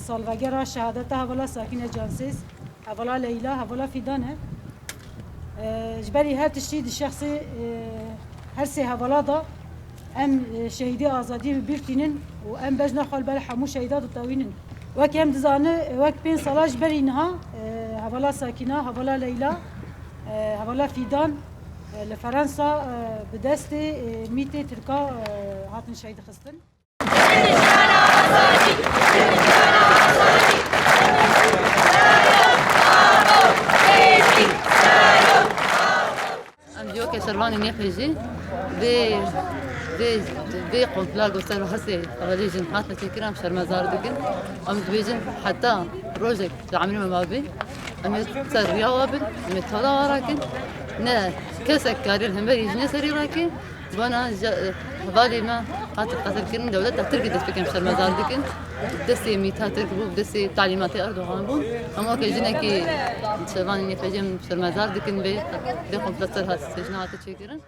salvegera şehadeta hevala Sakine Cansiz, hevala Leyla, hevala Fidan'e. Jberi her tiştî di şahsê her sê hevala da em şehîdê azadî birtînin û em bejna xwe li ber hemû şehîda ditewînin. Wek em dizane wek 5 sala ji berî niha hevala Sakina, hevala Leyla, hevala Fidan li Fransa bi destê mîtê Tirka hatin şehîd xistin. ام جو که سروانی نخیجی به قنطلال گفتن هستی اولی جن حتی چکرم شرمزار دکن ام دویجن حتی روزک تعملیم مابی ام سریا وابن ام تولا وراکن نه کسک کاریر هم بری جنی سری راکن وانا حوالی ما قاتل کردن دولت ترکی دست بکن شرمزار دکن دستی میتا ترک بود دستی تعلیمات اردوغان بود اما که جنه که سروانی نخیجیم شرمزار دکن به قنطلال هست سجنات چکرن